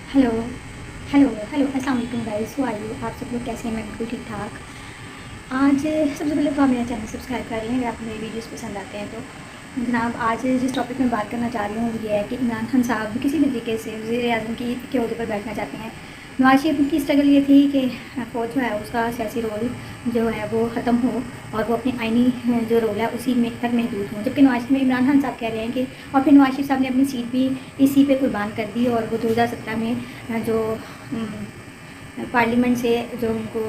Hello hello hello अस्सलाम वालेकुम guys, how are you? आप सब लोग कैसे हैं? मैं बिल्कुल ठीक ठाक। आज सबसे पहले तो आप मेरा चैनल सब्सक्राइब कर लें अगर आपको मेरी वीडियोस पसंद आते हैं तो। जनाब, आज जिस टॉपिक में बात करना चाह रही हूँ वो ये है कि इमरान खान साहब किसी भी तरीके से वज़ीर-ए-आज़म की के ओहदे पर बैठना चाहते हैं। नवाज शरीफ की स्ट्रगल ये थी कि फ़ौज जो है उसका सियासी रोल जो है वो ख़त्म हो और वो अपनी आइनी जो रोल है उसी में तक महदूद हो, जबकि नवाज में इमरान खान साहब कह रहे हैं कि और फिर नवाज शरीफ साहब ने अपनी सीट भी इसी पे कुर्बान कर दी और वो 2017 में जो पार्लियामेंट से जो उनको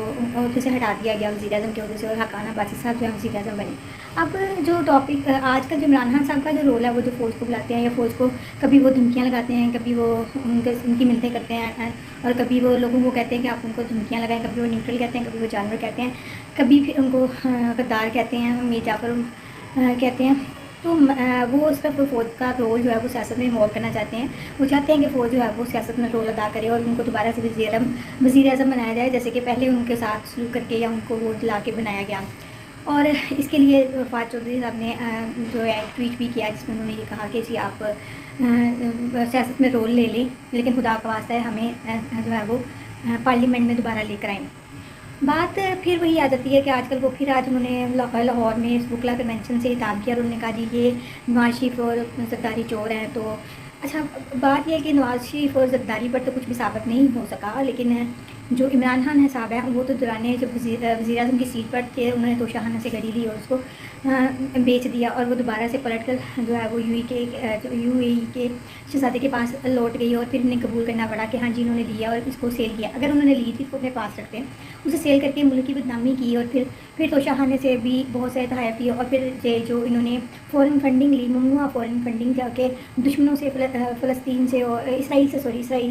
ओहदे से हटा दिया गया वज़ीर आज़म के ओहदे से, और हकाना बासी साहब जो है वज़ीर आज़म बने। अब जो टॉपिक आज का जो इमरान खान साहब का जो रोल है वो जो फ़ौज को बुलाते हैं या फ़ौज को कभी वो धमकियाँ लगाते हैं, कभी वो उनकी मिन्नतें करते हैं और कभी वो लोगों को कहते हैं कि आप उनको धमकियाँ लगाएं, कभी वो न्यूट्रल कहते हैं, कभी वो जानवर कहते हैं, कभी फिर उनको गद्दार कहते हैं, मीर जाफ़र कहते हैं। तो वो सिर्फ फ़ौज का रोल जो है वो सियासत में इन्वॉल्व करना चाहते हैं। वो चाहते हैं कि फ़ौज जो है वो सियासत में रोल अदा करे और उनको दोबारा से वज़ीर-ए-आज़म बनाया जाए, जैसे कि पहले उनके साथ सलूक करके या उनको वोट दिला के बनाया गया। और इसके लिए वफ़ात चौधरी साहब ने जो है ट्वीट भी किया जिसमें उन्होंने ये कहा कि जी आप सियासत में रोल ले लें, लेकिन खुदा का वास्ता है हमें जो है वो पार्लियामेंट में दोबारा लेकर आएँ। बात फिर वही आ जाती है कि आजकल वो फिर आज उन्होंने लाहौर में बुकला कन्वेंशन से खिताब किया और उन्होंने कहा जी ये नवाज शरीफ और ज़रदारी चोर हैं। तो अच्छा, बात यह है कि नवाज शरीफ और ज़रदारी पर तो कुछ भी साबित नहीं हो सका, लेकिन जो इमरान खान साहब हैं वो तो दौरान जब वज़ीर आज़म की सीट पर थे उन्होंने तोशाखाना से घड़ी ली और उसको बेच दिया और वो दोबारा से पलट कर जो है वो यूएई के शहज़ादे के पास लौट गई और फिर इन्हें कबूल करना पड़ा कि हाँ जी इन्होंने लिया और इसको सेल किया। अगर उन्होंने ली थी तो अपने पास रखते हैं, उसे सेल करके मुल्क की बदनामी की और फिर तोशाखाने से भी बहुत सारे तहफ़ दिए और फिर जो इन्होंने फ़ॉरेन फंडिंग ली, ममनुआ फ़ॉरेन फंडिंग जाके दुश्मनों से फ़लस्तीन से और इसराइल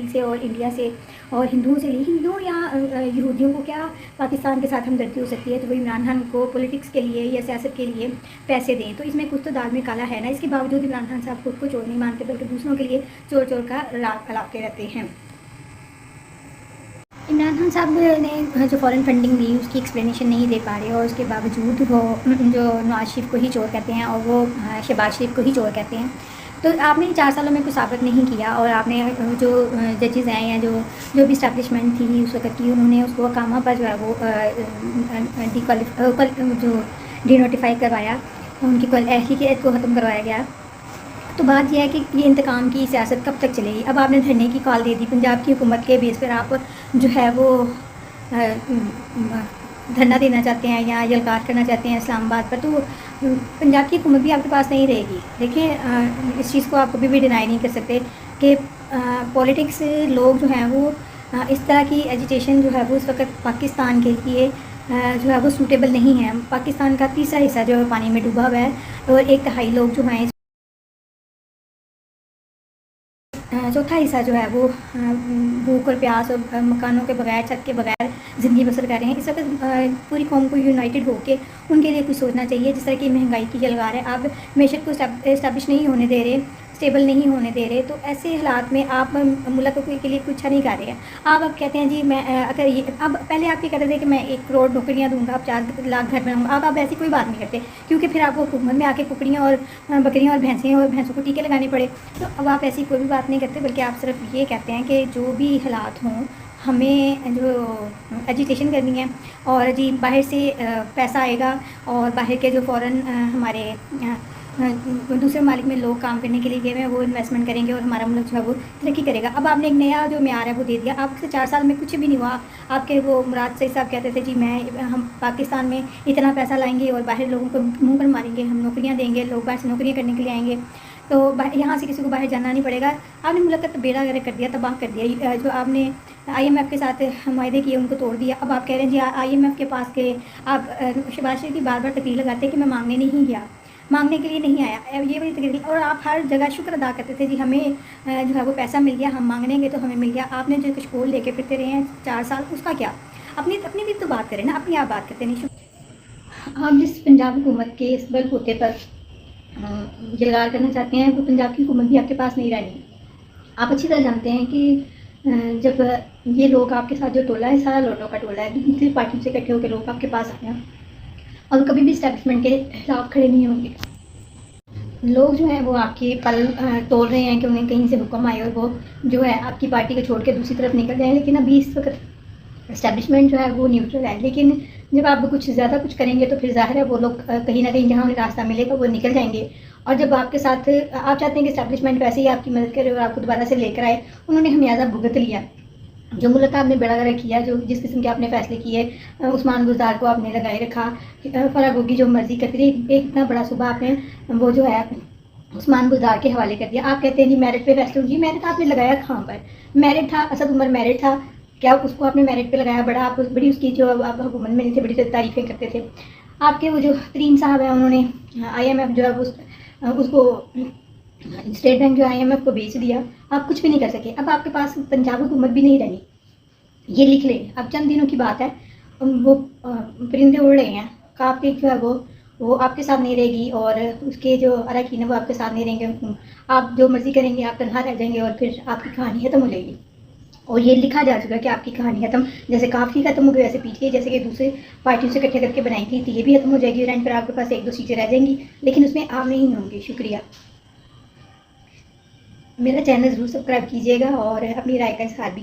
से और इंडिया से और हिंदुओं से ली। हिंदुओं या यहूदियों को क्या पाकिस्तान के साथ हमदर्दी हो सकती है? तो वो इमरान खान को पॉलिटिक्स के लिए या सियासत के लिए पैसे दें, तो इसमें कुछ तो दाल में काला है ना। इसके बावजूद इमरान खान साहब खुद को चोर नहीं मानते बल्कि दूसरों के लिए चोर चोर का राग फैलाते रहते हैं। इमरान खान साहब ने जो फ़ॉरेन फंडिंग दी उसकी एक्सप्लेनेशन नहीं दे पा रहे और उसके बावजूद वो जो नवाज शरीफ को ही चोर कहते हैं और वो शहबाज शरीफ को ही चोर कहते हैं। तो आपने 4 सालों में कुछ साबित नहीं किया और आपने जो जजेज़ हैं या जो भी इस्टेब्लिशमेंट थी उस वक्त की, उन्होंने उसको अकामा पर जो है वो जो डीनोटिफाई करवाया, उनकी अहलियत को ख़त्म करवाया गया। तो बात यह है कि ये इंतकाम की सियासत कब तक चलेगी? अब आपने धरने की कॉल दे दी पंजाब की हुकूमत के बेस पर, आप जो है वो धरना देना चाहते हैं या यलगार करना चाहते हैं इस्लामाबाद पर, तो पंजाब की हुकूमत भी आपके पास नहीं रहेगी। देखिए, इस चीज़ को आप कभी भी डिनाई नहीं कर सकते कि पॉलिटिक्स लोग जो हैं वो इस तरह की एजिटेशन जो है वो इस वक्त पाकिस्तान के लिए जो है वो सूटेबल नहीं है। पाकिस्तान का तीसरा हिस्सा जो है पानी में डूबा हुआ है और 1/3 लोग जो हैं, चौथा हिस्सा जो है वो भूख और प्यास और मकानों के बगैर, छत के बगैर ज़िंदगी बसर कर रहे हैं। इस वक्त पूरी कौम को यूनाइटेड होकर उनके लिए कुछ सोचना चाहिए। जिस तरह की महंगाई की जलगार है, आप मैशत को इस्टेब्लिश नहीं होने दे रहे, स्टेबल नहीं होने दे रहे, तो ऐसे हालात में आप मुल्क के लिए कुछ अच्छा नहीं कर रहे हैं। आप अब कहते हैं जी मैं अगर ये अब पहले आप ये कहते थे कि मैं 1 करोड़ नौकरियाँ दूंगा, अब 4 लाख घर बनाऊंगा। अब ऐसी कोई बात नहीं करते क्योंकि फिर आपको हुकूमत में आके कुकड़ियाँ और बकरियाँ और भैंसों को टीके लगाने पड़े। तो अब आप ऐसी कोई भी बात नहीं करते बल्कि आप सिर्फ ये कहते हैं कि जो भी हालात हों हमें जो एजुकेशन करनी है और जी बाहर से पैसा आएगा और बाहर के जो फ़ॉरेन हमारे दूसरे मालिक में लोग काम करने के लिए गए हैं वो इन्वेस्टमेंट करेंगे और हमारा मुल्क जो है वो तरक्की करेगा। अब आपने एक नया जो म्यार है वो दे दिया। आपसे 4 साल में कुछ भी नहीं हुआ। आपके वो मुराद सईद साहब कहते थे जी हम पाकिस्तान में इतना पैसा लाएंगे और बाहर लोगों को मुँह पर मारेंगे, हम नौकरियाँ देंगे, लोग बाहर से नौकरियाँ करने के लिए आएंगे, तो यहाँ से किसी को बाहर जाना नहीं पड़ेगा। आपने मुल्क का बेड़ा गर्क कर दिया, तबाह कर दिया। जो आपने IMF के साथ मायदे किए उनको तोड़ दिया। अब आप कह रहे हैं जी IMF के पास के आप शहबाज शरीफ की बार बार तकरीर लगाते हैं कि मैं मांगने नहीं गया, मांगने के लिए नहीं आया, ये बड़ी तकरीर। और आप हर जगह शुक्र अदा करते थे जी हमें जो है वो पैसा मिल गया, हम मांगने तो हमें मिल गया। आपने जो कशकोल लेके फिरते रहे हैं 4 साल, उसका क्या? अपनी भी तो बात करें ना, अपनी आप बात करते नहीं। आप जिस पंजाब हुकूमत के इस बलबूते पर जलगार करना चाहते हैं वो पंजाब की हुकूमत भी आपके पास नहीं रहनी। आप अच्छी तरह जानते हैं कि जब ये लोग आपके साथ जो टोला है सारा लोटों का टोला है, दूसरी पार्टियों से इकट्ठे होकर लोग आपके पास आए हैं और कभी भी इस्टेब्लिशमेंट के खिलाफ खड़े नहीं होंगे। लोग जो हैं वो आपके पल तोल रहे हैं कि उन्हें कहीं से हुक्म आए और वो जो है आपकी पार्टी को छोड़ के दूसरी तरफ निकल जाएँ, लेकिन अभी इस वक़्त एस्टेब्लिशमेंट जो है वो न्यूट्रल है। लेकिन जब आप कुछ ज़्यादा कुछ करेंगे तो फिर ज़ाहिर है वो लोग कहीं न कहीं जहाँ उन्हें रास्ता मिलेगा वो निकल जाएँगे। और जब आपके साथ आप चाहते हैं कि एस्टेब्लिशमेंट वैसे ही आपकी मदद करे और आपको दोबारा से लेकर आए, उन्होंने खमियाज़ा भुगत लिया। जो मुल्क आपने बेड़ा किया, जो जिस किस्म के आपने फ़ैसले किए, उस्मान बुज़दार को आपने लगाए रखा, फ़रागो की जो मर्ज़ी करती रही, एक इतना बड़ा सूबा आपने वो जो है उस्मान बुज़दार के हवाले कर दिया। आप कहते हैं जी मेरिट पे फैसले होंगे, मेरिट आपने लगाया कहाँ पर? मेरिट था, असद उमर मेरिट था, क्या उसको आपने मेरिट पे लगाया? बड़ी उसकी जो आप हुकूमत में नहीं थे, बड़ी तारीफ़ें करते थे। आपके वो जो तरीन साहब हैं, उन्होंने IMF जो है उसको स्टेट बैंक जो IMF को बेच दिया। आप कुछ भी नहीं कर सके। अब आपके पास पंजाब हुकूमत भी नहीं रही, ये लिख लें। अब चंद दिनों की बात है, वो परिंदे उड़ रहे हैं, काफ के जो है वो आपके साथ नहीं रहेगी और उसके जो अरकान है वो आपके साथ नहीं रहेंगे। आप जो मर्ज़ी करेंगे, आप तनहा रह जाएंगे और फिर आपकी कहानी ख़त्म हो जाएगी। और ये लिखा जा चुका है कि आपकी कहानी ख़त्म, जैसे काफ की ख़त्म हो गई वैसे पीछे जैसे कि दूसरे पार्टियों से इकट्ठे करके बनाई थी, तो ये भी ख़त्म हो जाएगी और एंड पर आपके पास 1-2 सीटें रह जाएंगी, लेकिन उसमें आप नहीं होंगे। शुक्रिया। मेरा चैनल ज़रूर सब्सक्राइब कीजिएगा और अपनी राय का इज़हार भी